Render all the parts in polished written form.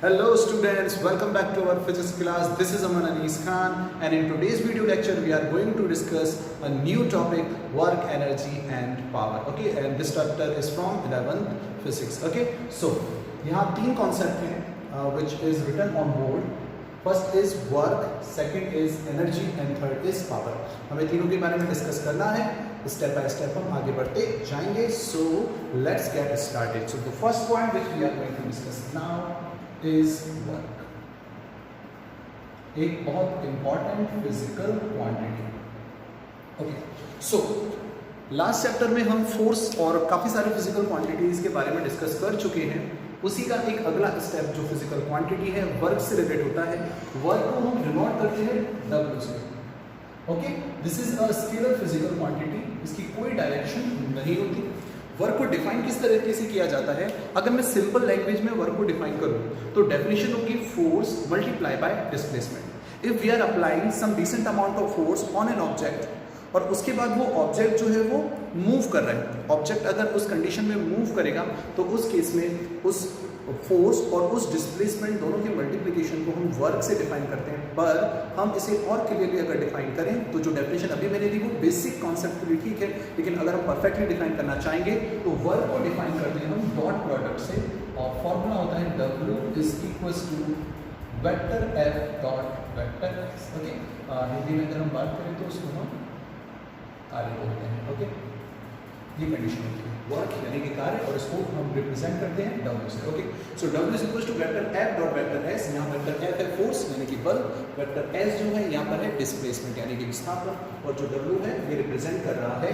Hello students, welcome back to our physics class. This is Aman Anis Khan and in today's video lecture we are going to discuss a new topic, work, energy and power. Okay, and this chapter is from 11th physics. Okay, so यहाँ तीन concept हैं which is written on board. First is work, second is energy and third is power. हमें तीनों के बारे में discuss करना है. स्टेप बाय स्टेप हम आगे बढ़ते जाएंगे. So let's get started. So the first point which we are going to discuss now is work. एक बहुत important physical quantity. Okay, so last chapter में हम फोर्स और काफी सारी फिजिकल क्वांटिटीज के बारे में डिस्कस कर चुके हैं. उसी का एक अगला स्टेप जो फिजिकल क्वांटिटी है वर्क से रिलेटेड होता है. वर्क को हम डिनोट करते हैं W से. Okay, this is a scalar physical quantity. इसकी कोई डायरेक्शन नहीं होती. वर्क को डिफाइन किस तरीके से किया जाता है? अगर मैं सिंपल लैंग्वेज में वर्क को डिफाइन करूं तो डेफिनेशन होगी force multiply by displacement. If we are applying some decent amount of force on an object और उसके बाद वो ऑब्जेक्ट जो है वो मूव कर रहा है. ऑब्जेक्ट अगर उस कंडीशन में मूव करेगा तो उस केस में उस फोर्स और उस डिस्प्लेसमेंट दोनों की मल्टीप्लिकेशन को हम वर्क से डिफाइन करते हैं. पर हम इसे और क्लियरली अगर डिफाइन करें तो जो डेफिनेशन अभी मैंने दी वो बेसिक कॉन्सेप्ट के लिए ठीक है, लेकिन अगर हम परफेक्टली डिफाइन करना चाहेंगे तो वर्क को डिफाइन करते हैं हम डॉट प्रोडक्ट से. और फॉर्मूला होता है W is equal to vector F dot vector S. Okay, Hindi में अगर हम बात करें तो उसको हम कार्य बोलते हैं. ओके, ये कंडीशन होती है वर्क यानी कि कार्य और इसको हम रिप्रेजेंट करते हैं W से. Okay, so W is equal to vector F dot vector S. यहाँ वेक्टर F है फोर्स यानी कि बल, वेक्टर S जो है यहाँ पर है डिस्प्लेसमेंट यानी कि विस्थापन, और जो W है ये रिप्रेजेंट कर रहा है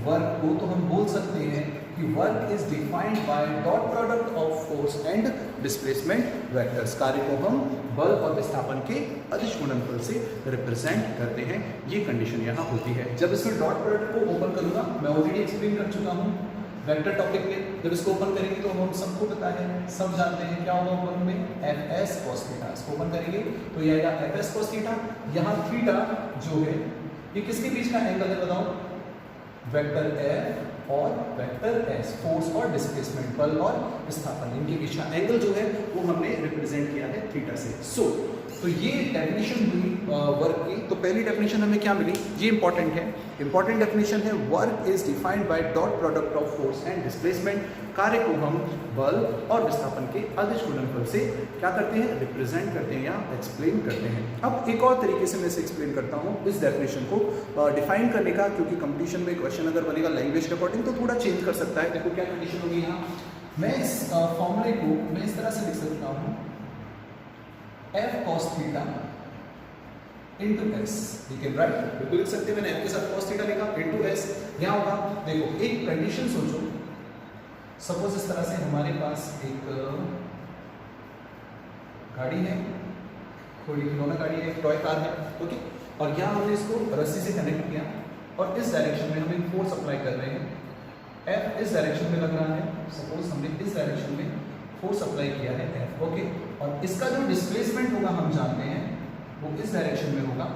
वर्क को. तो हम बोल सकते हैं कि work is defined by dot product of force and displacement vectors. कार्य को हम बल और विस्थापन के अदिश गुणनफल से रिप्रेजेंट करते हैं. ये कंडीशन यहाँ होती है. जब इसमें डॉट प्रोडक्ट को ओपन करूंगा, मैं ऑलरेडी एक्सप्लेन कर चुका हूँ वेक्टर टॉपिक में. जब इसको ओपन करेंगे तो हम सबको पता है, सब जानते हैं क्या होगा ओपन में Fs cos थीटा. इसको ओपन करेंगे तो ये आएगा Fs cos थीटा. यहाँ थीटा जो है ये किसके बीच का एंगल है बताओ? वेक्टर F और वेक्टर S, फोर्स और डिस्प्लेसमेंट, बल और विस्थापन, इनके बीच का एंगल जो है वो हमने रिप्रेजेंट किया है थीटा से. तो ये डेफिनेशन हुई वर्क की. तो पहली डेफिनेशन हमें क्या मिली, ये इंपॉर्टेंट है. इंपॉर्टेंट डेफिनेशन है work is defined by dot product of force and displacement. कार्य को हम बल और विस्थापन के अदिश गुणनफल से क्या करते हैं? रिप्रेजेंट करते हैं या एक्सप्लेन करते हैं. अब एक और तरीके से मैं इसे एक्सप्लेन करता हूँ इस डेफिनेशन को डिफाइन करने का, क्योंकि कंपटीशन में क्वेश्चन अगर बनेगा लैंग्वेज के अकॉर्डिंग तो थोड़ा चेंज कर सकता है. देखो क्या कंडीशन होगी यहाँ. मैं इस फॉर्मूले को मैं इस तरह से लिख सकता हूँ F cos theta into S. ठीक है, राइट, बिल्कुल लिख सकते हैं. मैंने F के साथ cos थीटा लिखा इंटू एस. यहाँ होगा, देखो एक कंडीशन सोचो. सपोज इस तरह से हमारे पास एक गाड़ी है, कोई खिलौना गाड़ी है, टॉय कार है. ओके, और यहाँ हमने इसको रस्सी से कनेक्ट किया और इस डायरेक्शन में हम एक फोर्स अप्लाई कर रहे हैं. F इस डायरेक्शन में लग रहा है. सपोज हमने इस डायरेक्शन में फोर्स अप्लाई किया है F. ओके, और इसका जो डिस्प्लेसमेंट होगा हम जानते हैं वो इस डायरेक्शन में होगा.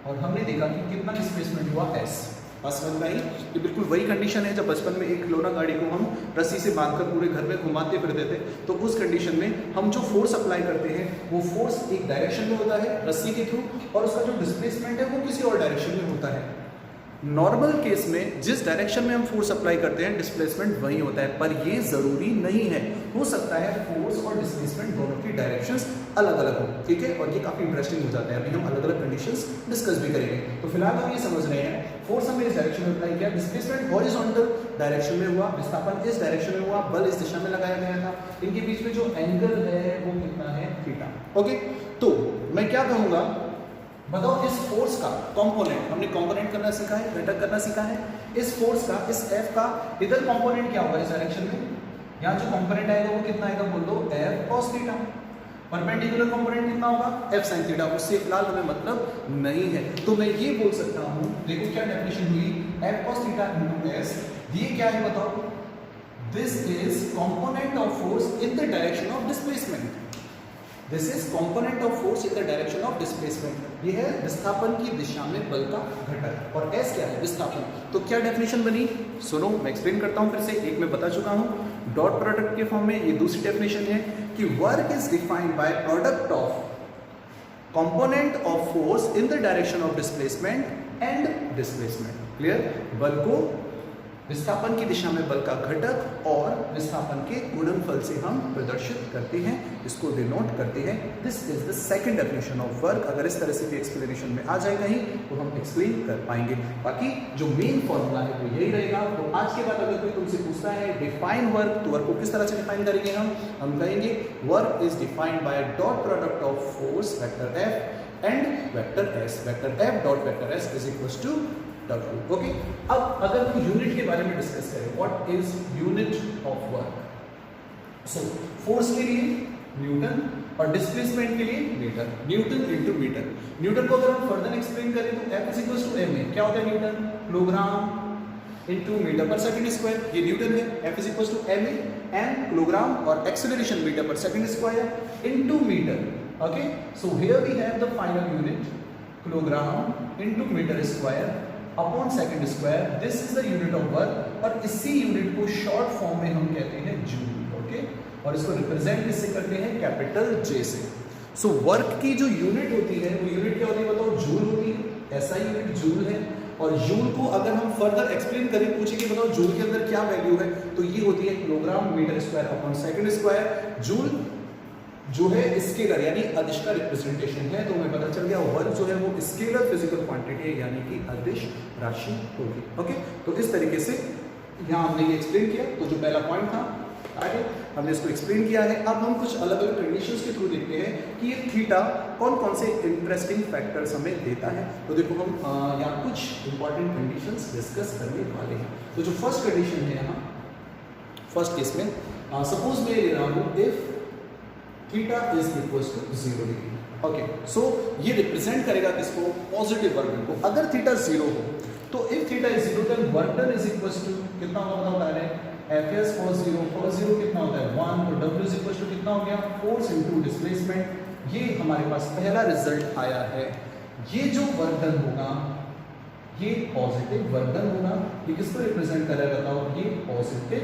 और हमने देखा कि कितना डिस्प्लेसमेंट हुआ S. बस बन गई. ये बिल्कुल वही कंडीशन है जब बचपन में एक खिलौना गाड़ी को हम रस्सी से बांधकर पूरे घर में घुमाते फिरते थे. तो उस कंडीशन में हम जो फोर्स अप्लाई करते हैं वो फोर्स एक डायरेक्शन में होता है रस्सी के थ्रू, और उसका जो डिस्प्लेसमेंट है वो किसी और डायरेक्शन में होता है. नॉर्मल केस में जिस डायरेक्शन में हम फोर्स अप्लाई करते हैं डिस्प्लेसमेंट वही होता है, पर ये जरूरी नहीं है. हो सकता है फोर्स और डिस्प्लेसमेंट दोनों की डायरेक्शंस अलग अलग हो. ठीक है, और ये काफी इंटरेस्टिंग हो जाता है. अभी हम अलग अलग कंडीशंस डिस्कस भी करेंगे. तो फिलहाल हम ये समझ रहे हैं फोर्स हमने इस डायरेक्शन में अप्लाई किया, डिस्प्लेसमेंट हॉरिजॉन्टल डायरेक्शन में हुआ, विस्थापन इस डायरेक्शन में हुआ, बल इस दिशा में लगाया गया था. इनके बीच में जो एंगल है वो कितना है? थीटा. ओके, तो मैं क्या कहूंगा, बताओ इस फोर्स का कंपोनेंट, हमने कंपोनेंट करना सीखा है, घटक करना सीखा है. इस फोर्स का, इस F का इधर कंपोनेंट क्या होगा इस डायरेक्शन में? यहाँ जो कंपोनेंट आएगा वो कितना आएगा बोल दो? F cos theta. Perpendicular component कितना होगा? F sin theta. उससे फिलहाल हमें मतलब नहीं है. तो मैं ये बोल सकता हूँ, देखो क्या डेफिनेशन हुई, F cos theta into S. ये क्या है बताओ? This is component of force in the direction of displacement. This is component of force in the direction of displacement. ये है विस्थापन की दिशा में बल का घटक। और एस क्या है? विस्थापन। तो क्या डेफिनेशन बनी? सुनो, मैं एक्सप्लेन करता हूं फिर से। एक मैं बता चुका हूं डॉट प्रोडक्ट के फॉर्म में। ये दूसरी डेफिनेशन है कि work is defined by product of component of force in the direction of displacement and displacement. Clear? बल को विस्थापन की दिशा में बल का घटक और विस्थापन के गुणनफल से हम प्रदर्शित करते हैं, इसको डिनोट करते हैं। This is the second definition of work. अगर इस तरह से भी एक्सप्लेनेशन में आ जाए कहीं तो हम एक्सप्लेन कर पाएंगे। बाकी जो मेन फॉर्मूला है वो यही रहेगा। तो आज के बाद अगर कोई तुमसे पूछता है डिफाइन वर्क, तो वर्क को किस तरह से डिफाइन करेंगे? हम कहेंगे work is defined by dot product of force vector F and vector S. Vector F dot vector S is equal to W। Okay, अब अगर हम यूनिट के बारे में डिस्कस करें, what is unit of work? So force के लिए newton और डिस्प्लेसमेंट के लिए metre. Newton into metre. Newton को अगर हम फर्दर एक्सप्लेन करें तो F is equal to m है। क्या होता है newton? Kilogram into metre per second square. ये न्यूटन है। F is equal to m and kilogram और acceleration metre per second square into metre. Okay, so here we have the final unit kilogram into metre square upon second square. This is the unit of work. और इसी unit को short form में हम कहते हैं joule. Okay, और इसको represent किससे करते हैं? कैपिटल J से। सो वर्क की जो यूनिट होती है वो यूनिट क्या होती है बताओ? जूल होती है। ऐसा यूनिट जूल है। और जूल को अगर हम फर्दर एक्सप्लेन करें, पूछे कि बताओ जूल के अंदर क्या वैल्यू है, तो ये होती है kilogram metre square upon second square. Joule जो है स्केलर यानी अदिश का रिप्रेजेंटेशन है। तो हमें पता चल गया वर्क जो है वो स्केलर फिजिकल क्वांटिटी है, यानी कि अदिश राशि होगी। ओके, तो इस तरीके से यहाँ हमने ये एक्सप्लेन किया। तो जो पहला पॉइंट था आगे हमने इसको एक्सप्लेन किया है। अब हम कुछ अलग अलग कंडीशंस के थ्रू देखते हैं कि ये थीटा कौन कौन से इंटरेस्टिंग फैक्टर्स हमें देता है। तो देखो हम यहाँ कुछ इंपॉर्टेंट कंडीशंस डिस्कस करने वाले हैं। तो जो फर्स्ट कंडीशन है यहाँ फर्स्ट केस में, सपोज मैं ले रहा हूँ if theta is equal to 0 degree. Okay, so ये रिप्रेजेंट करेगा किसको? पॉजिटिव वर्क डन को। अगर थीटा 0 हो तो if theta is 0 then work done is equal to कितना होगा बताओ डायरेक्ट? Fs cos 0 कितना होता है? 1। तो W इज इक्वल टू कितना हो गया? Force into displacement. ये हमारे पास पहला रिजल्ट आया है। ये जो वर्क डन होगा ये पॉजिटिव वर्क डन होगा। ये किसको रिप्रेजेंट कर रहा है बताओ? ये पॉजिटिव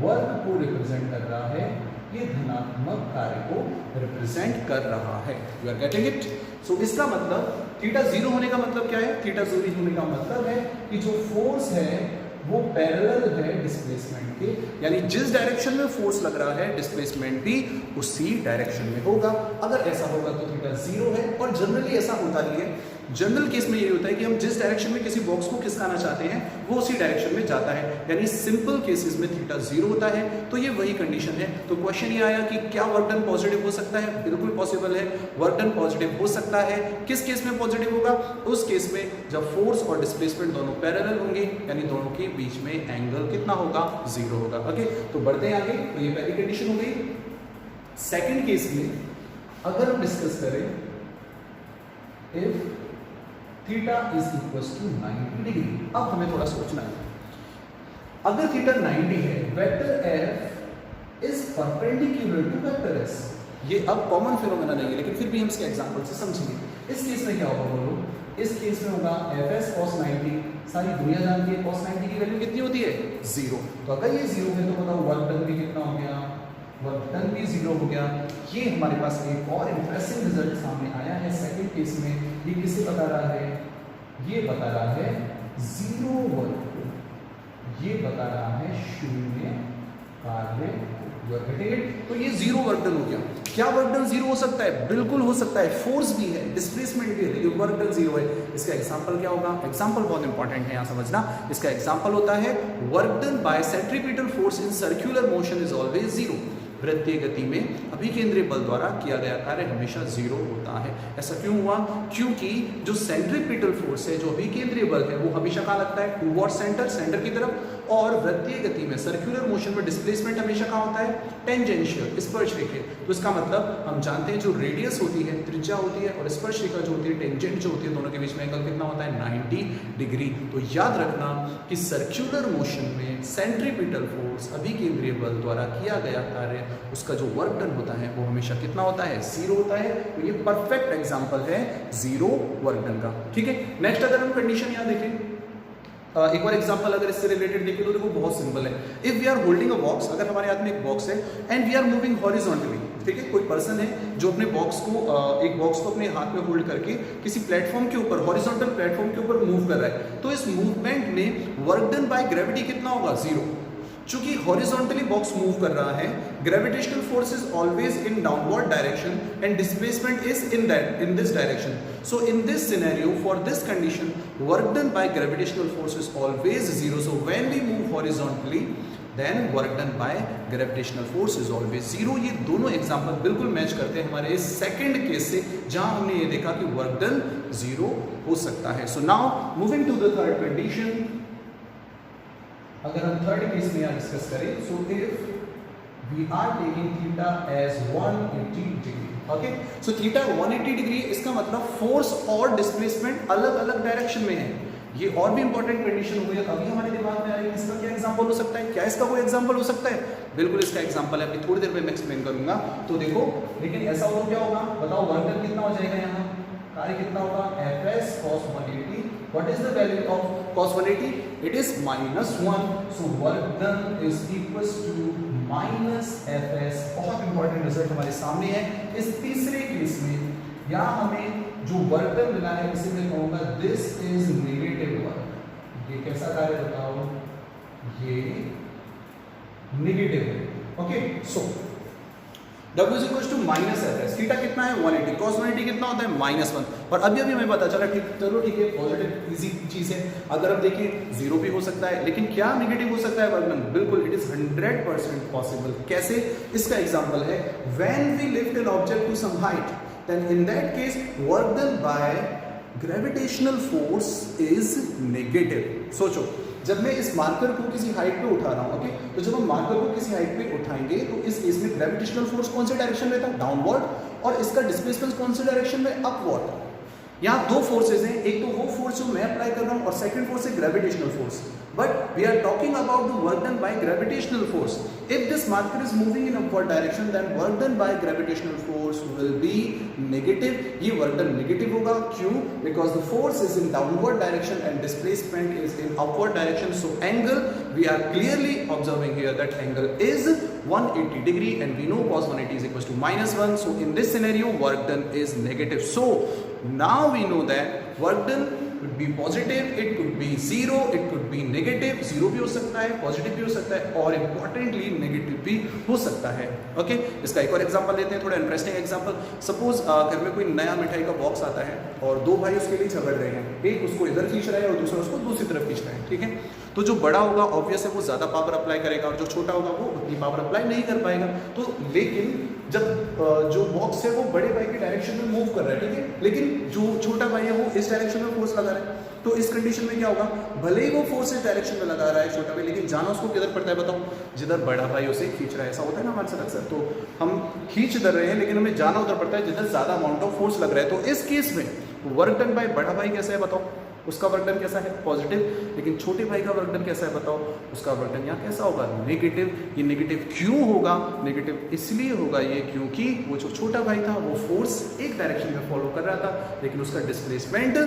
वर्क को रिप्रेजेंट कर रहा है। ये धनात्मक कार्य को रिप्रेजेंट कर रहा है। You are getting it? So इसका मतलब थीटा 0 होने का मतलब क्या है? थीटा 0 होने का मतलब है कि जो फोर्स है वो पैरेलल है डिस्प्लेसमेंट के, यानी जिस डायरेक्शन में फोर्स लग रहा है डिस्प्लेसमेंट भी उसी डायरेक्शन में होगा। अगर ऐसा होगा तो थीटा 0 है। और जनरली ऐसा होता ही है। जनरल केस में ये होता है कि हम जिस डायरेक्शन में किसी बॉक्स को खिसकाना चाहते हैं वो उसी डायरेक्शन में जाता है, यानी सिंपल केसेस में थीटा 0 होता है। तो ये वही कंडीशन है। तो क्वेश्चन ये आया कि क्या वर्क डन पॉजिटिव हो सकता है? बिल्कुल पॉसिबल है, वर्क डन पॉजिटिव हो सकता है। किस केस में पॉजिटिव होगा? उस केस में जब फोर्स और डिस्प्लेसमेंट दोनों पैरेलल होंगे, यानी दोनों के बीच में एंगल कितना होगा? 0 होगा। ओके, तो बढ़ते हैं आगे। तो ये पहली कंडीशन हो गई। सेकेंड केस में अगर हम डिस्कस करें if theta is equal to 90 degree. अब हमें थोड़ा सोचना है। अगर थीटा 90 है, vector F is perpendicular to vector S. ये अब कॉमन फिनोमेना नहीं है, लेकिन फिर भी हम इसके एग्जांपल से समझेंगे। इस केस में क्या होगा बोलो? इस केस में होगा Fs cos 90। सारी दुनिया जानती है cos 90 की वैल्यू कितनी होती है? 0। तो अगर ये 0 है तो बताओ वर्क डन भी कितना हो गया? वर्क डन भी 0 हो गया। ये हमारे पास एक और इंटरेस्टिंग रिजल्ट सामने आया है सेकंड केस में। ये किसे बता रहा है? ये बता रहा है 0 वर्क को, ये बता रहा है 0 कार्य। तो ये 0 वर्क डन हो गया। क्या वर्क डन 0 हो सकता है? बिल्कुल हो सकता है। फोर्स भी है, डिस्प्लेसमेंट भी है, लेकिन वर्क डन 0 है। इसका एग्जांपल क्या होगा? एग्जांपल बहुत इंपॉर्टेंट है यहाँ समझना। इसका एग्जांपल होता है work done bye centripetal force in circular motion is always 0। वृत्तीय गति में अभिकेंद्रीय बल द्वारा किया गया कार्य हमेशा 0 होता है। ऐसा क्यों हुआ? क्योंकि जो सेंट्रीपिटल फोर्स है, जो अभिकेंद्रीय बल है, वो हमेशा कहाँ लगता है? टूवर्ड सेंटर, सेंटर की तरफ। और वृत्तीय गति में सर्कुलर मोशन में डिस्प्लेसमेंट हमेशा कहाँ होता है? टेंजेंशियल, स्पर्श रेखा। तो इसका मतलब हम जानते हैं जो रेडियस होती है, त्रिज्या होती है, और स्पर्श रेखा जो होती है, टेंजेंट जो होती है, दोनों के बीच में एंगल कितना होता है? 90 डिग्री। तो याद रखना कि सर्कुलर मोशन में सेंट्रीपिटल फोर्स अभिकेंद्रीय बल द्वारा किया गया कार्य उसका जो वर्क डन होता है वो हमेशा कितना होता है, 0 होता है। तो ये परफेक्ट एग्जांपल है 0 वर्क डन का, ठीक है। नेक्स्ट अगर हम कंडीशन यहाँ देखें, एक बार एग्जांपल अगर इससे रिलेटेड देखें तो देखो बहुत सिंपल है। If we are holding a box, अगर हमारे हाथ में एक बॉक्स है and we are moving horizontally, ठीक है, कोई पर्सन है जो अपने बॉक्स को एक बॉक्स को अपने हाथ में होल्ड करके किसी प्लेटफॉर्म के ऊपर, हॉरिजॉन्टल प्लेटफॉर्म के ऊपर मूव कर रहा है, तो इस मूवमेंट में वर्क डन बाय ग्रेविटी कितना होगा, 0। चूंकि हॉरिजॉन्टली बॉक्स मूव कर रहा है, gravitational force is always in downward direction and displacement is in this direction. So in this scenario for this condition work done by gravitational force is always 0। So when we move horizontally then work done by gravitational force is always 0। ये दोनों example बिल्कुल match करते हैं हमारे इस second case से, जहां हमने ये देखा कि वर्क डन 0 हो सकता है। So now moving to the third condition, अगर हम थर्ड केस में यहाँ डिस्कस करें, so if we are taking theta as 180 degree, okay, so theta 180 degree, इसका मतलब फोर्स और डिस्प्लेसमेंट अलग अलग डायरेक्शन में है। ये और भी इंपॉर्टेंट कंडीशन हो गई। अभी हमारे दिमाग में आ रही है इसका क्या एग्जांपल हो सकता है, क्या इसका कोई एग्जांपल हो सकता है, बिल्कुल इसका एग्जांपल है, अभी थोड़ी देर में मैं एक्सप्लेन करूंगा। तो देखो, लेकिन ऐसा हो तो क्या होगा, बताओ वर्क डन कितना हो जाएगा, यहाँ कार्य कितना होगा, Fs cos 180। What is the value of cos 180? It is -1. So work done is equals to -Fs। बहुत इंपॉर्टेंट रिजल्ट हमारे सामने है। इस तीसरे केस में यहाँ हमें जो वर्क डन मिला है इसे मैं कहूँगा दिस इज नेगेटिव वर्क। ये कैसा कार्य बताओ, ये नेगेटिव है, okay. So W is equals to -Fs, theta कितना है 180, cos 180 कितना होता है -1। और अभी हमें पता चला, ठीक, चलो ठीक है, पॉजिटिव इजी चीज है। अगर आप देखिए 0 भी हो सकता है, लेकिन क्या नेगेटिव हो सकता है वर्क डन, बिल्कुल इट इज 100% पॉसिबल। कैसे, इसका एग्जांपल है when we lift an object to some height, then in that case work done by gravitational force is negative. सोचो, जब मैं इस मार्कर को किसी हाइट पे उठा रहा हूं, ओके, तो जब हम मार्कर को किसी हाइट पे उठाएंगे तो इस केस में ग्रेविटेशनल फोर्स कौन से डायरेक्शन में था, डाउनवर्ड, और इसका डिस्प्लेसमेंट कौन से डायरेक्शन में, अपवर्ड। यहाँ दो फोर्सेज हैं, एक तो वो फोर्स जो मैं अप्लाई कर रहा हूँ और सेकंड फोर्स है gravitational force. But we are talking about the work done by gravitational force. If this marker is moving in upward direction then work done by gravitational force will be negative. ये work done negative होगा, क्यों, because the force is in downward direction and displacement is in upward direction. So angle, we are clearly observing here that angle is 180 degree and we know cos 180 is equals to -1. So in this scenario work done is negative. So now we know that work done could be positive, it could be 0, it could be negative। 0 भी हो सकता है, positive भी हो सकता है, और importantly negative भी हो सकता है, ओके। इसका एक और एग्जांपल लेते हैं, थोड़ा इंटरेस्टिंग एग्जांपल। सपोज घर में कोई नया मिठाई का बॉक्स आता है और दो भाई उसके लिए झगड़ रहे हैं, एक उसको इधर खींच रहा है और दूसरा उसको दूसरी तरफ खींच रहा है, ठीक है। तो जो बड़ा होगा ऑब्वियस है वो ज्यादा पावर अप्लाई करेगा और जो छोटा होगा वो उतनी पावर अप्लाई नहीं कर पाएगा। तो लेकिन जब जो बॉक्स है वो बड़े भाई के डायरेक्शन में मूव कर रहा है, ठीक है, लेकिन जो छोटा भाई है वो इस डायरेक्शन में फोर्स लगा रहा है, तो इस कंडीशन में क्या होगा, भले ही वो फोर्स इस डायरेक्शन में लगा रहा है छोटा भाई, लेकिन जाना उसको किधर पड़ता है बताओ, जिधर बड़ा भाई उसे खींच रहा है। ऐसा होता है ना हमारे साथ अक्सर, तो हम खींच इधर रहे हैं लेकिन हमें जाना उधर पड़ता है जिधर ज्यादा अमाउंट ऑफ फोर्स लग रहा है। तो इस केस में वर्क डन बाय बड़ा भाई कैसा है बताओ, उसका वर्क डन कैसा है, पॉजिटिव, लेकिन छोटे भाई का वर्क डन कैसा है बताओ, उसका वर्क डन यहाँ कैसा होगा, नेगेटिव। ये नेगेटिव क्यों होगा, नेगेटिव इसलिए होगा ये क्योंकि वो जो छोटा भाई था वो फोर्स एक डायरेक्शन में फॉलो कर रहा था, लेकिन उसका डिस्प्लेसमेंट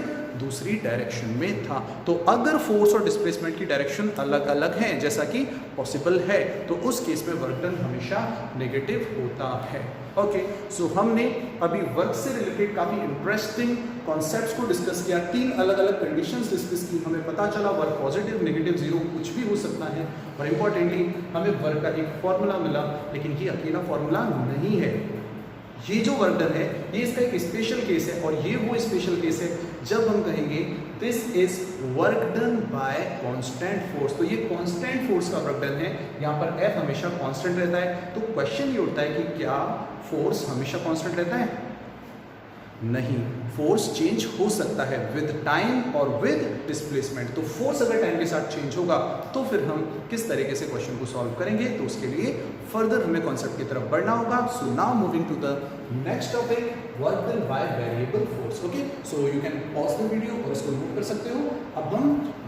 दूसरी डायरेक्शन में था। तो अगर फोर्स और डिस्प्लेसमेंट की डायरेक्शन अलग अलग हैं, जैसा कि पॉसिबल है, तो उस केस में वर्क डन हमेशा नेगेटिव होता है, ओके। सो हमने अभी वर्क से रिलेटेड काफी इंटरेस्टिंग कॉन्सेप्ट्स को डिस्कस किया, तीन अलग अलग कंडीशंस डिस्कस की, हमें पता चला वर्क पॉजिटिव, नेगेटिव, 0 कुछ भी हो सकता है, और इंपॉर्टेंटली हमें वर्क का एक फॉर्मूला मिला, लेकिन ये अकेला फॉर्मूला नहीं है। ये जो वर्क डन है ये इसका एक स्पेशल केस है, और ये वो स्पेशल केस है जब हम कहेंगे this is work done by constant force. तो ये कांस्टेंट फोर्स का वर्क डन है, यहाँ पर F हमेशा कांस्टेंट रहता है। तो क्वेश्चन ये उठता है कि क्या फोर्स हमेशा कांस्टेंट रहता है? नहीं, फोर्स चेंज हो सकता है विद टाइम और विद डिस्प्लेसमेंट। तो फोर्स अगर टाइम के साथ चेंज होगा तो फिर हम किस तरीके से क्वेश्चन को सॉल्व करेंगे, तो उसके लिए फर्दर हमें कॉन्सेप्ट की तरफ बढ़ना होगा। So now moving to the next topic, work done by variable force, okay. So you can pause the video और इसको नोट कर सकते हो। अब हम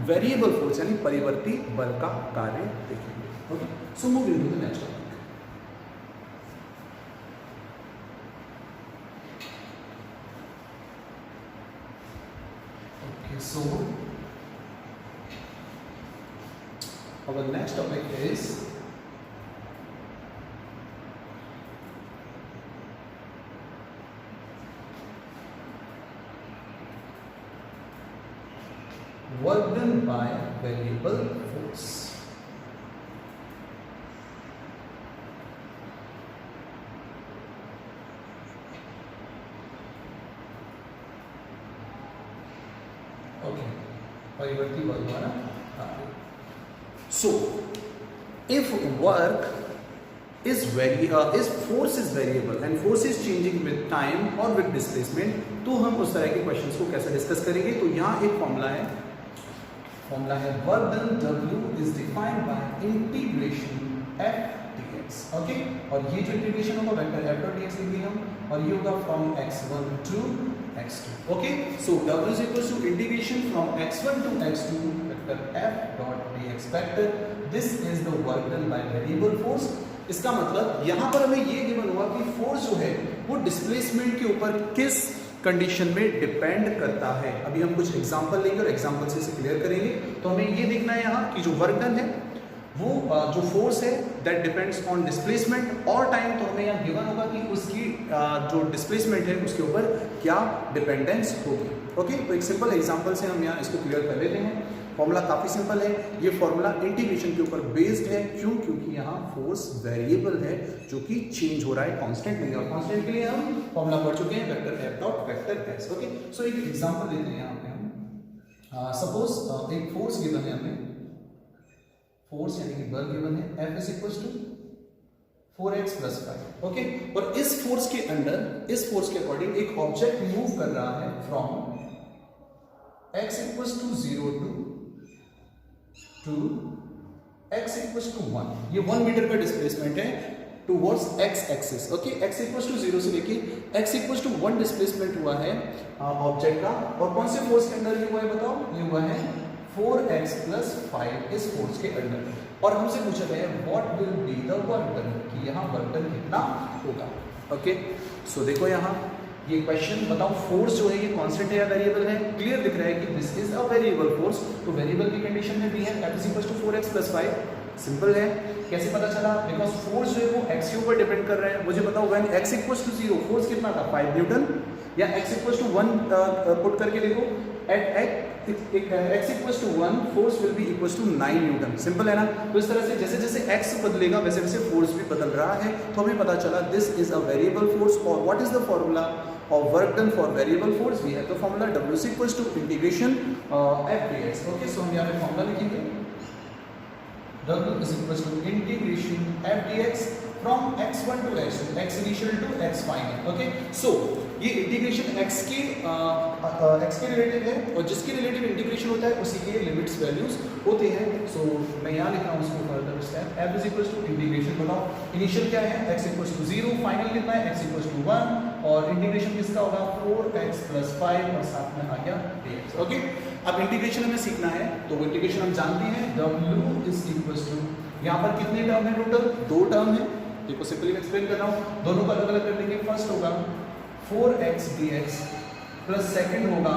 वेरिएबल फोर्स यानी परिवर्ती बल का कार्य देखेंगे, okay. So moving to the next topic. So our next topic is work done by variable force. Okay, परिवर्ती वर्ग द्वारा। So if work is force is variable and force is changing with time or with displacement, तो हम उस तरह के questions को कैसे discuss करेंगे? तो यहाँ एक फॉर्मूला है work done W is defined by integration f dx. Okay, और ये जो इंटीग्रेशन होगा वेक्टर f dot dx लिख दिए हम, और ये होगा from x1 to x2. Okay, so W is equal to integration from x1 to x2 vector f dot dx vector. This is the work done by variable force. इसका मतलब यहाँ पर हमें ये गिवन हुआ कि फोर्स जो है वो डिस्प्लेसमेंट के ऊपर किस कंडीशन में डिपेंड करता है. अभी हम कुछ एग्जांपल लेंगे और एग्जांपल से इसे क्लियर करेंगे. तो हमें ये देखना है यहाँ कि जो वर्क डन है वो जो फोर्स है दैट डिपेंड्स ऑन डिस्प्लेसमेंट और टाइम. तो हमें यहाँ गिवन होगा कि उसकी जो डिस्प्लेसमेंट है उसके ऊपर क्या डिपेंडेंस होगी. ओके, तो एक सिंपल एग्जांपल से हम यहाँ इसको क्लियर कर लेते हैं. फॉर्मूला काफी सिंपल है. ये फॉर्मूला इंटीग्रेशन के ऊपर बेस्ड है. क्यों? क्योंकि यहाँ फोर्स वेरिएबल है जो कि चेंज हो रहा है कांस्टेंट नहीं. और कांस्टेंट के लिए हम फॉर्मूला पढ़ चुके हैं vector f dot vector s. Okay, so एक एग्जांपल लेते हैं यहाँ पे हम. सपोज एक फोर्स गिवन है हमें, फोर्स यानी कि बल गिवन है f is equal to 4x + 5. Okay, और इस फोर्स के अंडर, इस फोर्स के अकॉर्डिंग एक ऑब्जेक्ट मूव कर रहा है from x equals to 0 to x equals to 1. ये 1 मीटर का डिस्प्लेसमेंट है towards x axis. Okay, x equals to 0 से लेके x इक्वल्स टू 1 डिस्प्लेसमेंट हुआ है ऑब्जेक्ट का. और कौन से फोर्स के अंदर ये हुआ है बताओ? ये हुआ है 4x + 5 इस फोर्स के अंदर. और हमसे पूछा गया है what will be the work done, कि यहाँ वर्क डन कितना होगा. ओके, सो देखो यहाँ ये क्वेश्चन बताओ फोर्स जो है ये कांस्टेंट है या वेरिएबल है. क्लियर दिख रहा है कि this is a variable force. तो वेरिएबल की कंडीशन में भी है f = 4x + 5. सिंपल है. कैसे पता चला? बिकॉज फोर्स जो है वो x के ऊपर डिपेंड कर रहा है. मुझे बताओ व्हेन x = 0 फोर्स कितना था? 5 न्यूटन. या x = 1 पुट करके देखो at x = 1 force will be equal to 9 newton. Simple है ना. तो इस तरह से जैसे जैसे x बदलेगा वैसे वैसे फोर्स भी बदल रहा है. तो हमें पता चला this is a variable force. और what is the formula of work done for variable force? We have the formula W is equals to integration f dx. Okay, so हम यहाँ पे फॉर्मूला लिखेंगे W is equals to integration f dx from x1 to x2, x initial to x final. Okay, so ये integration x के relative है और जिसके relative integration होता है उसी के लिमिट्स वैल्यूज होते हैं. सो मैं यहाँ लिख रहा हूँ उसको further step. f is equals to integration बताओ इनिशियल क्या है? x equals to 0. फाइनल कितना है? x equals to 1. और इंटीग्रेशन किसका होगा? 4x + 5 और साथ में आ गया dx. ओके, अब इंटीग्रेशन हमें सीखना है. तो इंटीग्रेशन हम जानते हैं w is equals to, यहाँ पर कितने टर्म है टोटल? 2 टर्म है. देखो सिंपली एक्सप्लेन कर रहा हूँ. दोनों को अलग अलग कर देंगे. फर्स्ट होगा 4x dx प्लस सेकंड होगा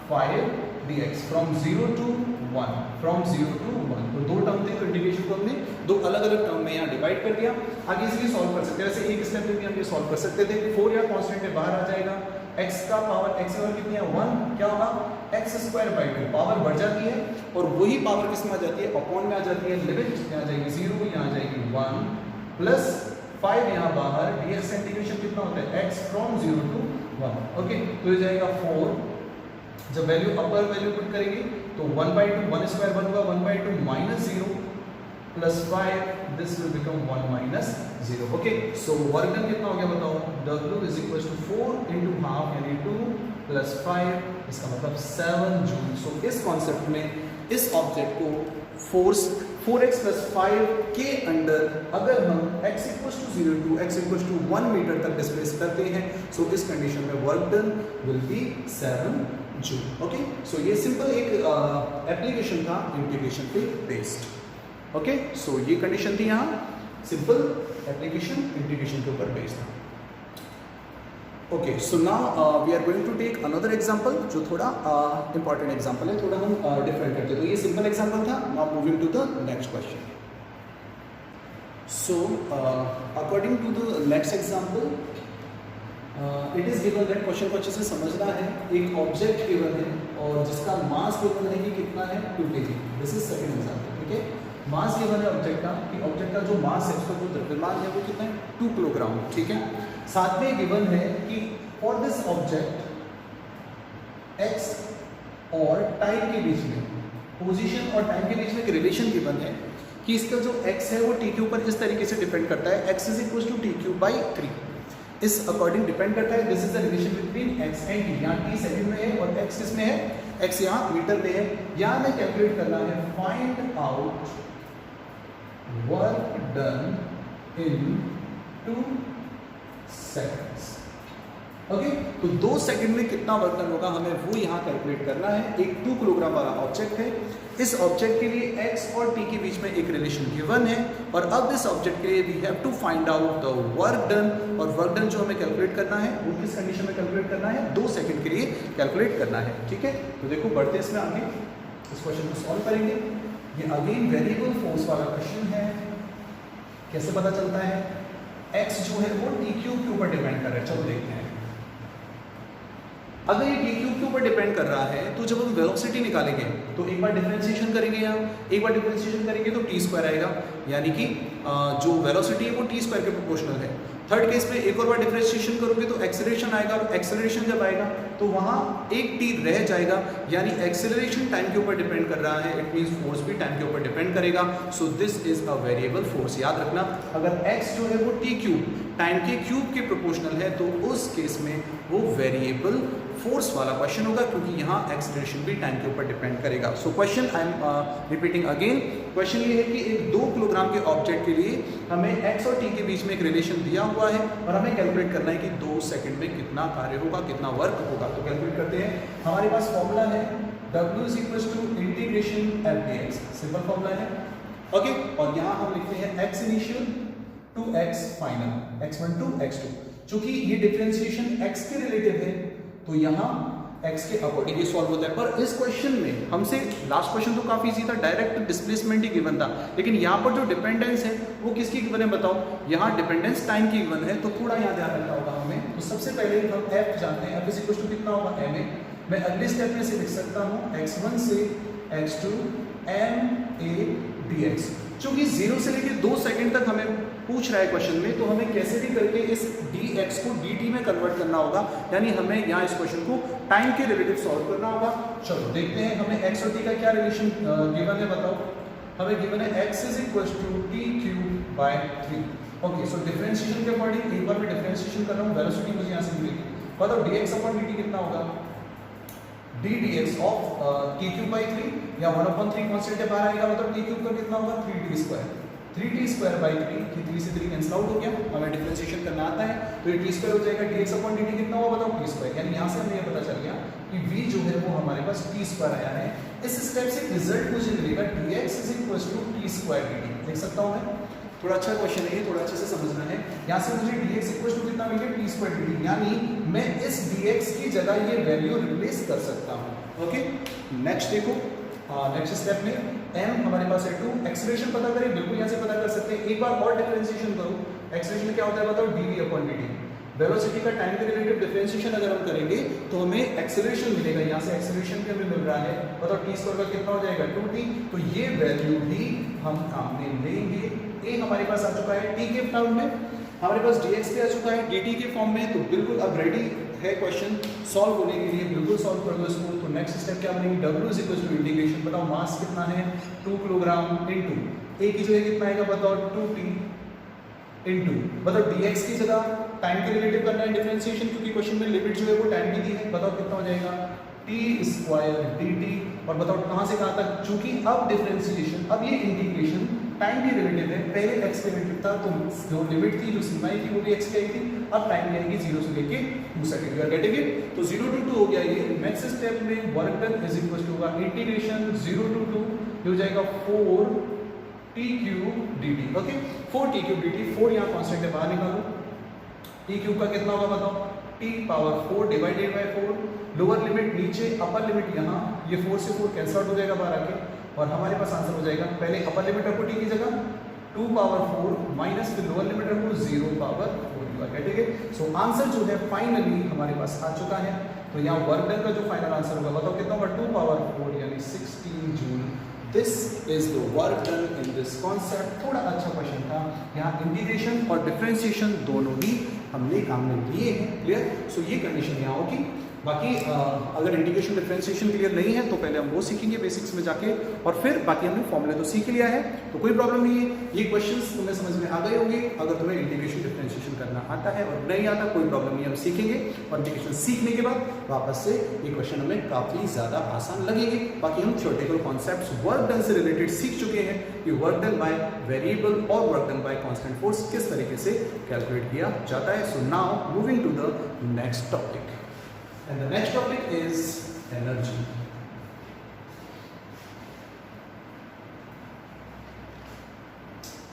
5 dx from 0 to 1. From 0 to 1. तो 2 टर्म थे. तो इंटीग्रेशन को हमने 2 अलग अलग टर्म में यहाँ डिवाइड कर दिया. आगे इसलिए सॉल्व कर सकते हैं. ऐसे एक स्टेप में भी हम ये सॉल्व कर सकते थे. 4 या कांस्टेंट है बाहर आ जाएगा. x का पावर x पावर कितनी है? 1. क्या होगा? x²/2 पावर बढ़ जाती है और वही पावर किस में आ जाती है? अपॉन में आ जाती है. लिमिट यहाँ आ जाएगी 0, यहाँ आ जाएगी 1 प्लस 5 यहाँ बाहर. dx इंटीग्रेशन कितना होता है? x from 0 to 1. ओके, तो ये जाएगा 4. जब वैल्यू अपर वैल्यू पुट करेंगे तो 1/2 1² 1 होगा 1/2 -0 plus 5. This will become 1 - 0. Okay, so work done कितना हो गया बताओ? W is equals to 4 into half यानी 2 प्लस 5. इसका मतलब 7 जूल. सो इस कॉन्सेप्ट में इस ऑब्जेक्ट को फोर्स 4x + 5 के अंडर अगर हम x = 0 to x = 1 मीटर तक डिस्प्लेस करते हैं सो इस कंडीशन में work done will be 7 joule. Okay, so ये सिंपल एक एप्लीकेशन था इंटीग्रेशन पे बेस्ड. ओके, सो ये कंडीशन थी यहाँ सिंपल एप्लीकेशन इंटीग्रेशन के ऊपर बेस्ड था. Okay, so now we are going to take another example जो थोड़ा इंपॉर्टेंट एग्जांपल है, थोड़ा हम डिफरेंट करते हैं। तो ये सिंपल एग्जांपल था। Now moving to the next question. So according to the next example, it is given that, question को अच्छे से समझना है। एक ऑब्जेक्ट गिवन है और जिसका मास गिवन है कि कितना है 2 kg। This is second example, ठीक है। मास गिवन है ऑब्जेक्ट का, कि ऑब्जेक्ट का जो मास है, उसका जो द्रव्यमान है वो कितना है 2 किलोग्राम, ठीक है। साथ में गिवन है कि फॉर दिस ऑब्जेक्ट एक्स और टाइम के बीच में, पोजीशन और टाइम के बीच में एक रिलेशन गिवन है कि इसका जो एक्स है वो टी के ऊपर इस तरीके से डिपेंड करता है, x is equal to t3/3 इस अकॉर्डिंग डिपेंड करता है। This is the relation between x and T. यहाँ टी सेकंड में है और एक्स किसमें है, एक्स यहाँ मीटर में है। यहाँ हमें कैलकुलेट करना है, find out work done in 2 seconds। Okay, तो 2 सेकंड में कितना वर्क डन होगा हमें वो यहाँ कैलकुलेट करना है। एक 2 किलोग्राम वाला ऑब्जेक्ट है। इस ऑब्जेक्ट के लिए x और t के बीच में एक रिलेशन गिवन है और अब इस ऑब्जेक्ट के लिए we have to find out the work done. और वर्क डन जो हमें कैलकुलेट करना है वो किस कंडीशन में कैलकुलेट करना है, 2 सेकंड के लिए कैलकुलेट करना है, ठीक है। तो देखो बढ़ते इसमें आगे, इस क्वेश्चन को सॉल्व करेंगे। ये अगेन वेरिएबल फोर्स वाला क्वेश्चन है। कैसे पता चलता है, x जो है वो t क्यूब के ऊपर डिपेंड कर रहा है। चलो देखते हैं। अगर ये टी क्यूब के ऊपर डिपेंड कर रहा है तो जब हम वेलोसिटी निकालेंगे तो एक बार डिफरेंशिएशन करेंगे, यहाँ एक बार डिफरेंशिएशन करेंगे तो टी स्क्वायर आएगा, यानी कि जो वेलोसिटी है वो टी स्क्वायर के प्रोपोर्शनल है। थर्ड केस में एक और बार डिफरेंशिएशन करोगे तो एक्सेलरेशन आएगा, और एक्सेलरेशन जब आएगा तो वहाँ एक टी रह जाएगा, यानी एक्सेलरेशन टाइम के ऊपर डिपेंड कर रहा है। इट मीन्स फोर्स भी टाइम के ऊपर डिपेंड करेगा। सो this is a variable force. याद रखना, अगर x जो है वो टी क्यूब टाइम के क्यूब के प्रोपोर्शनल है तो उस केस में वो वेरिएबल फोर्स वाला क्वेश्चन होगा, क्योंकि यहाँ एक्सेलरेशन भी टाइम के ऊपर डिपेंड करेगा। So question I am repeating again. Question ये है कि एक 2 किलोग्राम के ऑब्जेक्ट के लिए हमें x और t के बीच में एक रिलेशन दिया हुआ है और हमें कैलकुलेट करना है कि 2 सेकंड में कितना कार्य होगा, कितना वर्क होगा। तो कैलकुलेट करते हैं। हमारे पास फॉर्मूला है w is equal to integration f dx, simple formula है, ओके। और यहाँ हम लिखते हैं x initial to x final, x1 to x2। चूंकि ये डिफरेंशिएशन x के रिलेटिव है तो यहाँ x के अकॉर्डिंग ये सॉल्व होता है। पर इस क्वेश्चन में हमसे लास्ट क्वेश्चन तो काफी इजी था, डायरेक्ट डिस्प्लेसमेंट ही गिवन था, लेकिन यहाँ पर जो डिपेंडेंस है वो किसकी गिवन है बताओ। यहाँ डिपेंडेंस टाइम की गिवन है, तो थोड़ा यहाँ ध्यान रखना होगा हमें। तो सबसे पहले हम f जानते हैं, f इज इक्वल टू कितना होगा ma। मैं अगले स्टेप में से लिख सकता हूँ x1 से x2 ma dx। चूंकि 0 से लेकर 2 सेकंड तक हमें पूछ रहा है क्वेश्चन में, तो हमें कैसे भी करके इस dx को dt में कन्वर्ट करना होगा, यानी हमें यहाँ इस क्वेश्चन को टाइम के रिलेटिव सॉल्व करना होगा। चलो देखते हैं हमें x और t का क्या रिलेशन गिवन है बताओ। हमें गिवन है x is equal to t³/3। Okay, so differentiation के अकॉर्डिंग एक बार मैं डिफरेंशिएशन कर रहा हूँ, वेलोसिटी मुझे यहाँ से मिलेगी। बताओ dx/dt कितना होगा, d dx ऑफ t³/3 या 1/3 कांस्टेंट है बाहर आएगा, मतलब t³ का कितना होगा 3t²। 3t²/3 कि 3 से 3 कैंसिल आउट हो गया, हमें डिफरेंशिएशन करना आता है तो ये t² हो जाएगा। dx/dt कितना होगा बताओ t², यानी यहाँ से हमें ये पता चल गया कि v जो है वो हमारे पास t² आया है। इस स्टेप से रिजल्ट मुझे मिलेगा dx is equal to t²dt। देख सकता हूँ मैं, थोड़ा अच्छा क्वेश्चन है ये, थोड़ा अच्छे से समझना है। यहाँ से मुझे dx इक्वल टू कितना मिल गया t²dt, यानी मैं इस dx की जगह ये वैल्यू रिप्लेस कर सकता हूँ। ओके, नेक्स्ट देखो, नेक्स्ट स्टेप में m हमारे पास है 2। एक्सेलरेशन पता करें, बिल्कुल यहाँ से पता कर सकते हैं। एक बार और डिफरेंशिएशन करो, एक्सेलरेशन क्या होता है बताओ, dv/dt। वेलोसिटी का टाइम के रिलेटिव डिफरेंशिएशन अगर हम करेंगे तो हमें एक्सेलरेशन मिलेगा। यहाँ से एक्सेलरेशन भी हमें मिल रहा है, बताओ t² का कितना हो जाएगा 2t। तो ये वैल्यू भी हम सामने लेंगे। a हमारे पास आ चुका है t के फॉर्म में, हमारे पास dx भी आ चुका है dt के फॉर्म में। तो बिल्कुल अब रेडी है क्वेश्चन सॉल्व होने के लिए, बिल्कुल सॉल्व कर दो इसको। तो नेक्स्ट स्टेप क्या बनेगी, w is equal to integration, बताओ मास कितना है 2 किलोग्राम इनटू a की जगह कितना आएगा बताओ 2t इनटू, बताओ dx की जगह टाइम के रिलेटिव करना है डिफरेंशिएशन, क्योंकि क्वेश्चन में लिमिट जो है वो टाइम की दी है। बताओ कितना हो जाएगा t² dt। और बताओ कहाँ से कहाँ तक, चूंकि अब डिफरेंशिएशन, अब ये इंटीग्रेशन टाइम की रिलेटिव है, पहले x के रिलेटिव था तो जो लिमिट थी, जो सीमाएं थी वो भी x की आई थी, अब टाइम की आएगी 0 से लेके 2 second. You are getting it. तो 0 to 2 हो गया ये। नेक्स्ट स्टेप में work done is equal to होगा इंटीग्रेशन 0 to 2 ये हो जाएगा 4t³ dt। Okay, 4t³ dt, 4 यहाँ कांस्टेंट है बाहर निकालो, t³ का कितना होगा बताओ t power 4 divided by 4, lower limit नीचे, अपर लिमिट यहाँ, ये 4 से 4 कैंसिल आउट हो जाएगा बाहर आके, और हमारे पास आंसर हो जाएगा, पहले अपर लिमिट रखो t की जगह 2 पावर 4 माइनस फिर लोअर लिमिट रखो 0 पावर 4, ठीक है। सो आंसर जो है फाइनली हमारे पास आ चुका है। तो यहाँ वर्क डन का जो फाइनल आंसर होगा बताओ कितना होगा, 2 पावर 4 यानी 16 joule. This is the work done in this concept. थोड़ा अच्छा क्वेश्चन था, यहाँ इंटीग्रेशन और डिफरेंशिएशन दोनों ही हमने काम में लिए हैं, क्लियर। सो ये कंडीशन यहाँ होगी। बाकी अगर इंटीग्रेशन डिफरेंशिएशन क्लियर नहीं है तो पहले हम वो सीखेंगे बेसिक्स में जाके, और फिर बाकी हमने फॉर्मूले तो सीख लिया है तो कोई प्रॉब्लम नहीं है। ये क्वेश्चंस तुम्हें समझ में आ गए होंगे अगर तुम्हें इंटीग्रेशन डिफरेंशिएशन करना आता है, और नहीं आता कोई प्रॉब्लम नहीं, हम सीखेंगे। और इंटीग्रेशन सीखने के बाद वापस से ये क्वेश्चन हमें काफ़ी ज़्यादा आसान लगेंगे। बाकी हम थ्योरेटिकल कॉन्सेप्ट्स वर्क डन से रिलेटेड सीख चुके हैं कि वर्क डन बाय वेरिएबल और work done by constant force किस तरीके से कैलकुलेट किया जाता है। So now moving to the next topic, and the next topic is energy.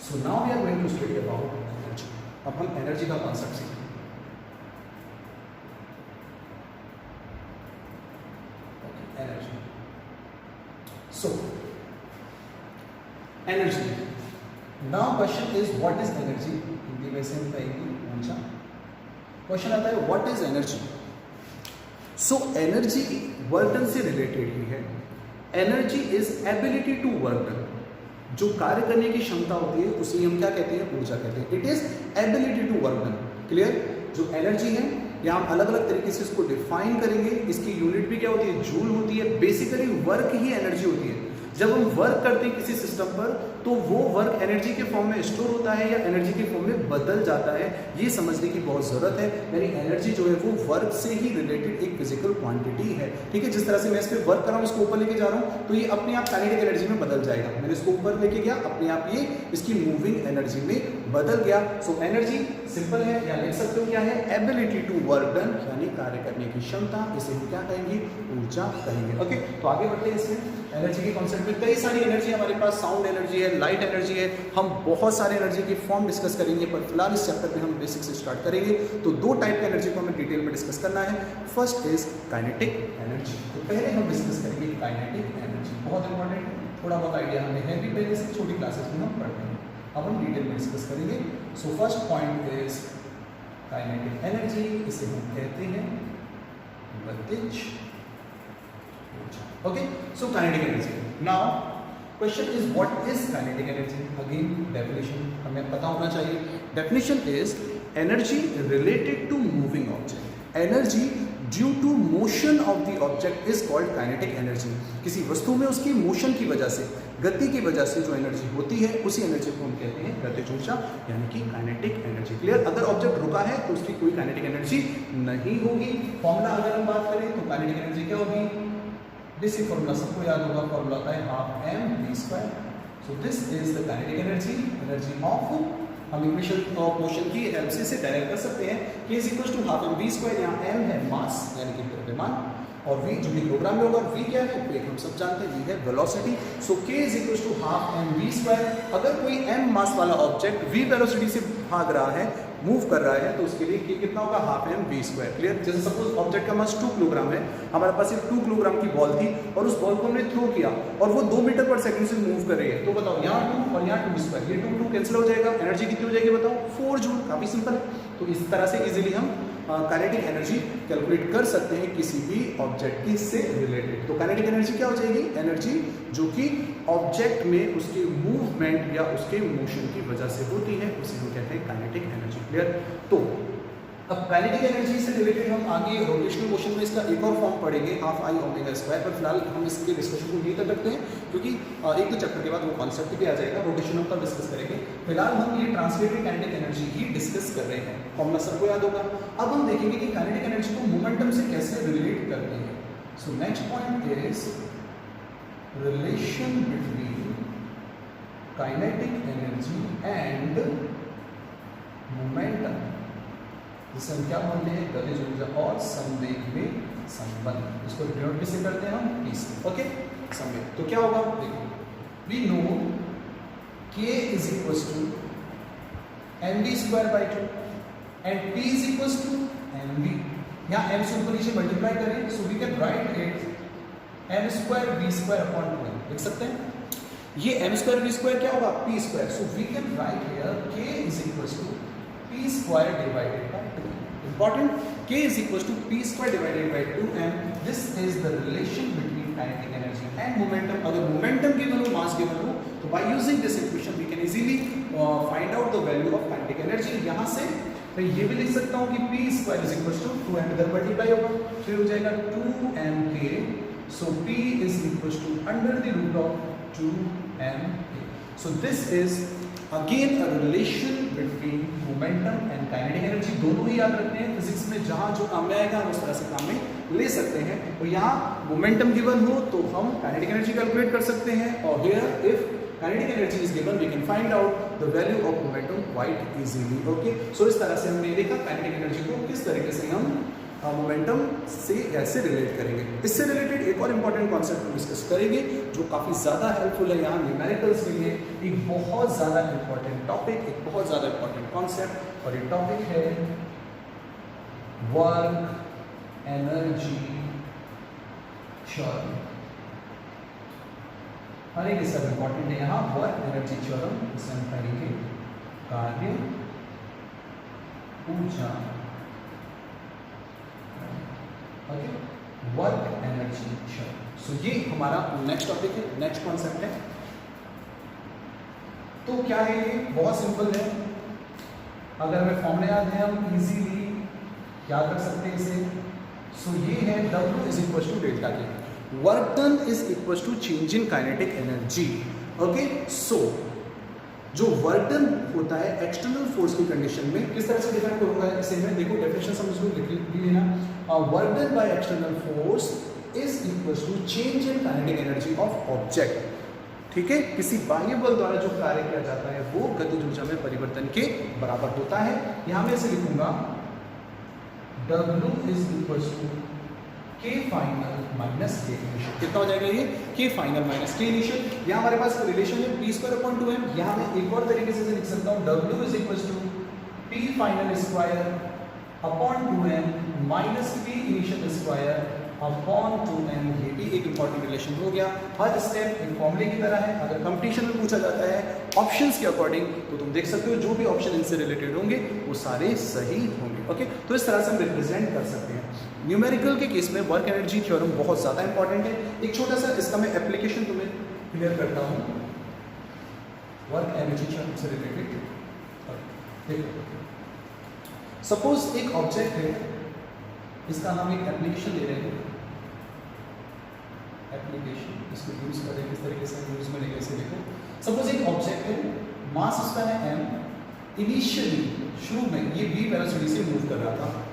So now we are going to study about energy. अब हम energy का कॉन्सेप्ट सीखेंगे। Energy, so energy, now question is what is energy. Hindi में से ऊंचा question आता है, what is energy. So energy work done से रिलेटेड ही है। Energy is ability to work done, जो कार्य करने की क्षमता होती है उसे हम क्या कहते हैं, ऊर्जा कहते हैं। It is ability to work done, clear. जो एनर्जी है यहाँ हम अलग अलग तरीके से इसको डिफाइन करेंगे। इसकी यूनिट भी क्या होती है, जूल होती है। बेसिकली वर्क ही एनर्जी होती है। जब हम वर्क करते हैं किसी सिस्टम पर तो वो वर्क एनर्जी के फॉर्म में स्टोर होता है या एनर्जी के फॉर्म में बदल जाता है, ये समझने की बहुत ज़रूरत है। यानी एनर्जी जो है वो वर्क से ही रिलेटेड एक फिजिकल क्वांटिटी है, ठीक है। जिस तरह से मैं इस पर वर्क कर रहा हूँ, इसको ऊपर लेके जा रहा हूँ तो ये अपने आप काइनेटिक एनर्जी में बदल जाएगा। मैंने इसको ऊपर लेके गया, अपने आप ये इसकी मूविंग एनर्जी में बदल गया। सो एनर्जी सिंपल है, या लिख सकते हो क्या है, एबिलिटी टू वर्क डन, यानी कार्य करने की क्षमता। इसे हम क्या कहेंगे, ऊर्जा कहेंगे। ओके, तो आगे बढ़ते हैं। इसमें एनर्जी के कॉन्सेप्ट में कई सारी एनर्जी हमारे पास, साउंड एनर्जी है, लाइट एनर्जी है, हम बहुत सारे एनर्जी के फॉर्म डिस्कस करेंगे, पर फिलहाल इस चैप्टर में हम बेसिक से स्टार्ट करेंगे। तो दो टाइप की एनर्जी को हमें डिटेल में डिस्कस करना है। First is kinetic energy. तो पहले हम डिस्कस करेंगे काइनेटिक एनर्जी, बहुत इंपॉर्टेंट है, थोड़ा बहुत आइडिया हमें है भी पहले से, छोटी क्लासेस में हम पढ़ते हैं। अब हम डिटेल में डिस्कस करेंगे। So first point is kinetic energy, इसे हम कहते हैं गतिज ऊर्जा। Okay, so kinetic energy. Now question is what is kinetic energy. Again definition हमें पता होना चाहिए। Definition is energy related to moving object. Energy due to motion of the object is called kinetic energy. किसी वस्तु में उसकी motion की वजह से, गति की वजह से जो एनर्जी होती है उसी एनर्जी को हम कहते हैं गतिज ऊर्जा, यानी कि काइनेटिक एनर्जी। क्लियर। अगर ऑब्जेक्ट रुका है तो उसकी कोई काइनेटिक एनर्जी नहीं होगी। फॉर्मूला अगर हम बात करें तो काइनेटिक एनर्जी क्या होगी, बेसिक फॉर्मूला सबको याद होगा, फॉर्मूला होता है half m v square. So this is the kinetic energy, energy of, हम इक्वेशन ऑफ मोशन की हेल्प से इसे डायरेक्ट कर सकते हैं कि is equal to half m v square. यहाँ एम है मास यानी कि द्रव्यमान, और v जो भी प्रोग्राम में होगा, v क्या है, वेग हम सब जानते हैं, v है velocity. So k is equal to half m v square. अगर कोई m मास वाला ऑब्जेक्ट v वेलोसिटी से भाग रहा है, मूव कर रहा है, तो उसके लिए k कितना होगा, half m v square. Clear. जैसे सपोज ऑब्जेक्ट का मास 2 किलोग्राम है, हमारे पास एक 2 किलोग्राम की बॉल थी और उस बॉल को हमने थ्रो किया और वो 2 मीटर पर सेकंड से मूव कर रही है, तो बताओ यहाँ 2 और यहाँ 2 स्क्वायर, ये 2 कैंसिल हो जाएगा, एनर्जी कितनी हो जाएगी बताओ, 4 जूल। काफी सिंपल है। तो इस तरह से इजीली हम काइनेटिक एनर्जी कैलकुलेट कर सकते हैं किसी भी ऑब्जेक्ट की से रिलेटेड। तो काइनेटिक एनर्जी क्या हो जाएगी, एनर्जी जो कि ऑब्जेक्ट में उसके मूवमेंट या उसके मोशन की वजह से होती है, उसे हम कहते हैं काइनेटिक एनर्जी। क्लियर। तो अब काइनेटिक एनर्जी से रिलेटेड हम आगे रोटेशनल मोशन में इसका एक और फॉर्म पढ़ेंगे, हाफ आई ओमेगा स्क्वायर, पर फिलहाल हम इसके डिस्कशन को यही कर रखते हैं क्योंकि एक दो चैप्टर के बाद वो कॉन्सेप्ट भी आ जाएगा, रोटेशन का डिस्कस करेंगे। फिलहाल हम ये ट्रांसलेटेड काइनेटिक एनर्जी ही डिस्कस कर रहे हैं, फॉर्मूला सबको याद होगा। अब हम देखेंगे कि काइनेटिक एनर्जी को मोमेंटम से कैसे रिलेट करते हैं। So next point is relation between kinetic energy and momentum, जिसे हम क्या बोलते हैं, गतिज ऊर्जा और संवेग में संबंध। इसको डिनोट किससे करते हैं हम, T से। ओके, संवेग। तो क्या होगा, देखो, we know K is equal to mv square by 2 and T is equal to mv। यहाँ m से ऊपर नीचे मल्टीप्लाई करें, so we can write it m square v square upon 2n, लिख सकते हैं। ये m स्क्वायर v स्क्वायर क्या होगा, p square, so we can write here k is equals to p square divided by 2। Important, k is equals to p square divided by 2m, this is the relation between kinetic energy and momentum. अगर momentum given हो, mass given हो, तो by using this equation we can easily find out the value of kinetic energy. यहाँ से मैं ये भी लिख सकता हूँ कि p square is equals to 2m, इधर मल्टीप्लाई होगा, फिर हो जाएगा 2mk, so p is equals to under the root of 2mk. So this is again a relation between momentum and kinetic energy। दोनों ही याद रखते हैं, फिजिक्स में जहाँ जो काम में आएगा हम उस तरह से काम में ले सकते हैं। और यहाँ मोमेंटम गिवन हो तो हम काइनेटिक एनर्जी कैलकुलेट कर सकते हैं, और here if kinetic energy is given we can find out the value of momentum quite easily। okay, so इस तरह से हमने देखा काइनेटिक एनर्जी को किस तरीके से हम मोमेंटम से ऐसे रिलेट करेंगे। इससे रिलेटेड एक और इम्पॉर्टेंट कॉन्सेप्ट हम डिस्कस करेंगे जो काफ़ी ज़्यादा हेल्पफुल है यहाँ न्यूमेरिकल्स के लिए। एक बहुत ज़्यादा इम्पॉर्टेंट टॉपिक, एक बहुत ज़्यादा इम्पॉर्टेंट कॉन्सेप्ट, और ये टॉपिक है वर्क एनर्जी थ्योरम। हर एक सब इम्पॉर्टेंट है यहाँ, वर्क एनर्जी थ्योरम। इसे हम पढ़ेंगे कार्य ऊर्जा, ओके, वर्क एनर्जी थ्योरम। सो ये हमारा नेक्स्ट टॉपिक है, नेक्स्ट कॉन्सेप्ट है। तो क्या है ये, बहुत सिंपल है। अगर हमें फॉर्मूले याद है हम इजीली याद रख सकते हैं इसे। सो ये है W is equal to delta K, work done is equal to change in kinetic energy. Okay, so जो वर्क डन होता है एक्सटर्नल फोर्स की कंडीशन में, किस तरह से डिफाइन करूंगा इसे मैं, देखो डेफिनेशन समझ लो, लिख लेना। Work done by external force is equal to change in kinetic energy of object. ठीक है, किसी बाह्य बल द्वारा जो कार्य किया जाता है वो गतिज ऊर्जा में परिवर्तन के बराबर होता है। यहां मैं इसे लिखूंगा W is equal to K final minus K initial. कितना हो जाएगा ये, K final minus K initial. यहाँ हमारे पास रिलेशन है p स्क्वायर अपॉन 2m। यहाँ मैं एक और तरीके से लिख सकता हूँ W is equal to P final square upon 2m minus P initial square upon 2m। ये भी एक इंपॉर्टेंट रिलेशन हो गया। हर स्टेप एक फॉर्मूले की तरह है। अगर कंपटीशन में पूछा जाता है ऑप्शंस के अकॉर्डिंग तो तुम देख सकते हो जो भी ऑप्शन इनसे रिलेटेड होंगे वो सारे सही होंगे। ओके, तो इस तरह से हम रिप्रेजेंट कर सकते हैं। न्यूमेरिकल के केस में वर्क एनर्जी थ्योरम बहुत ज़्यादा इंपॉर्टेंट है। एक छोटा सा इसका मैं एप्लीकेशन तुम्हें क्लियर करता हूँ वर्क एनर्जी थ्योरम से रिलेटेड। देखो, सपोज एक ऑब्जेक्ट है, इसका हम एक एप्लीकेशन ले रहे हैं, एप्लीकेशन इसको यूज करें, किस तरीके से यूज में लेंगे इसे। देखो, सपोज एक ऑब्जेक्ट है, मास उसका है m, इनिशियली शुरू में ये v वेलोसिटी से मूव कर रहा था,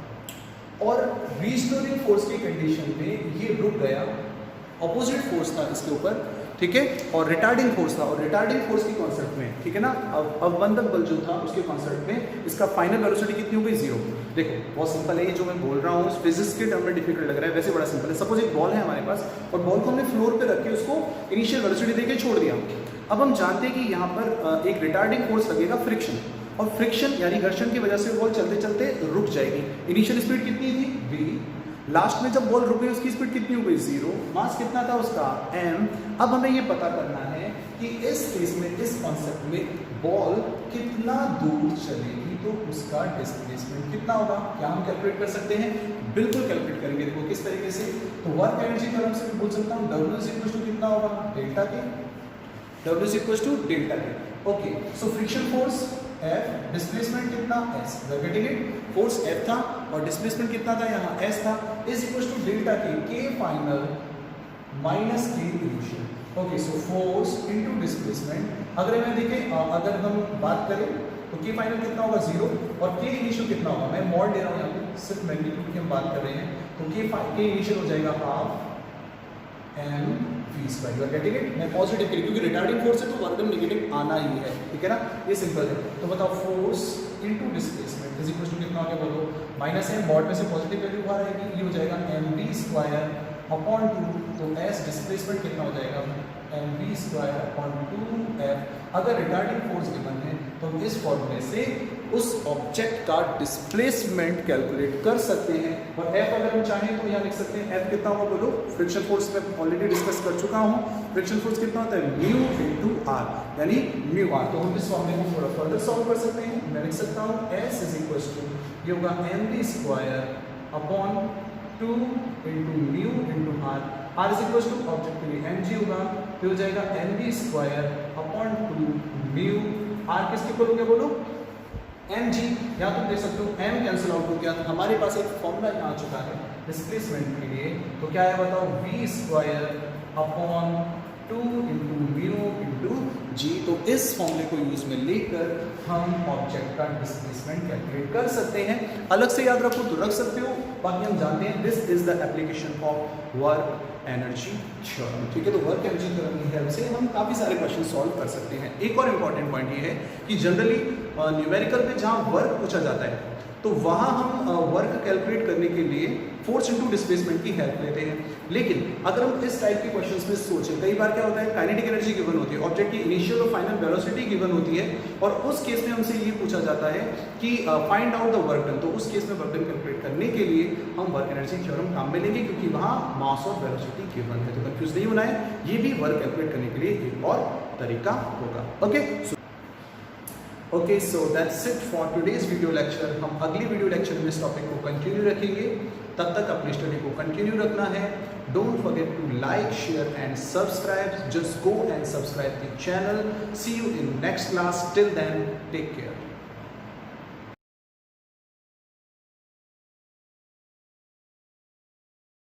और रीस्टोरिंग फोर्स की कंडीशन में ये रुक गया। ऑपोजिट फोर्स था इसके ऊपर, ठीक है, और रिटार्डिंग फोर्स था, और रिटार्डिंग फोर्स के कॉन्सेप्ट में, ठीक है ना, अवबंधक बल जो था उसके कॉन्सेप्ट में इसका फाइनल वेलोसिटी कितनी हो गई, 0। देखो बहुत सिंपल है ये जो मैं बोल रहा हूँ, फिजिक्स के टर्म में डिफिकल्ट लग रहा है, वैसे बड़ा सिंपल है। सपोज एक बॉल है हमारे पास, और बॉल को हमने फ्लोर पे रख के उसको इनिशियल वेलोसिटी देके छोड़ दिया। अब हम जानते हैं कि यहाँ पर एक रिटार्डिंग फोर्स लगेगा, फ्रिक्शन, और फ्रिक्शन यानी घर्षण की वजह से बॉल चलते चलते रुक जाएगी। इनिशियल स्पीड कितनी थी, v, लास्ट में जब बॉल रुक गई उसकी स्पीड कितनी हो गई, 0। मास कितना था उसका, m। अब हमें ये पता करना है कि इस केस में, इस कॉन्सेप्ट में बॉल कितना दूर चलेगी तो उसका डिस्प्लेसमेंट कितना होगा। क्या हम कैलकुलेट कर सकते हैं, बिल्कुल कैलकुलेट करेंगे। देखो किस तरीके से, तो वर्क एनर्जी थ्योरम से बोल सकता हूँ W इज इक्वल टू कितना होगा, delta K, W is equal to delta K. Okay, so friction force F, displacement कितना, S, getting it, force F था और डिस्प्लेसमेंट कितना था यहाँ, S था, is equal to delta K, K final minus K initial. Okay, so force into displacement. अगर मैं देखें, अगर हम बात करें तो K फाइनल कितना होगा, 0, और K इनिशियल कितना होगा, मैं मॉड ले रहा हूँ यहाँ पे, सिर्फ मैग्नीट्यूड की हम बात कर रहे हैं, तो K इनिशियल हो जाएगा half m v square. You are getting it. मैं पॉजिटिव के, क्योंकि रिटार्डिंग फोर्स है तो वर्क डन नेगेटिव आना ही है, ठीक है ना, ये सिंपल है। तो बताओ force into displacement is equal to कितना हो गया, बोलो, माइनस m, मॉड में से पॉजिटिव वैल्यू बाहर आएगी, ये हो जाएगा m v स्क्वायर अपॉन 2, तो s डिस्प्लेसमेंट कितना हो जाएगा, mv²/2f। अगर रिटार्डिंग फोर्स गिवन है तो हम इस फॉर्मूले से उस ऑब्जेक्ट का डिस्प्लेसमेंट कैलकुलेट कर सकते हैं। और F अगर हम चाहें तो यहाँ लिख सकते हैं F कितना होगा बोलो, फ्रिक्शन फोर्स में ऑलरेडी डिस्कस कर चुका हूँ। फ्रिक्शन फोर्स कितना होता है, म्यू इंटू आर, यानी म्यू आर। तो हम इस फॉर्मूले को थोड़ा फर्दर सॉल्व कर सकते हैं। मैं लिख सकता हूँ S इज इक्वल टू, ये होगा mv²/2 into mu into R. R is equal to object के लिए mg होगा, फिर हो जाएगा mv²/2 म्यू। आर किसके इक्वल हो गया बोलो, mg। या तुम देख सकते हो m कैंसिल आउट हो गया, तो हमारे पास एक फॉर्मूला यहाँ आ चुका है डिस्प्लेसमेंट के लिए। तो क्या है बताओ, v²/2 इंटू म्यू इंटू जी। तो इस फॉर्मूले को यूज में लेकर हम ऑब्जेक्ट का डिस्प्लेसमेंट कैलकुलेट कर सकते हैं। अलग से याद रखो तो रख सकते हो, बाकी हम जानते हैं this is the application of work energy theorem. ठीक है, तो वर्क एनर्जी थ्योरम की हेल्प से हम काफ़ी सारे क्वेश्चन सॉल्व कर सकते हैं। एक और इम्पॉर्टेंट पॉइंट ये है कि जनरली न्यूमेरिकल में जहाँ वर्क पूछा जाता है तो वहाँ हम वर्क कैलकुलेट करने के लिए फोर्स इनटू डिस्प्लेसमेंट की हेल्प लेते हैं। लेकिन अगर हम इस टाइप के क्वेश्चंस में सोचें, कई बार क्या होता है, काइनेटिक एनर्जी गिवन होती है, ऑब्जेक्ट की इनिशियल और फाइनल वेलोसिटी गिवन होती है, और उस केस में हमसे ये पूछा जाता है कि find out the work done. तो उस केस में वर्क डन कैलकुलेट करने के लिए हम वर्क एनर्जी थ्योरम काम में लेंगे, क्योंकि वहाँ मास और वेलोसिटी गिवन है। तो कंफ्यूज नहीं होना है, ये भी वर्क कैलकुलेट करने के लिए एक और तरीका होगा। Okay, so that's it for today's video lecture. हम अगली वीडियो लेक्चर में इस टॉपिक को कंटिन्यू रखेंगे। तब तक अपनी स्टडी को कंटिन्यू रखना है। Don't forget to like, share and subscribe. Just go and subscribe the channel. See you in next class. Till then, take care.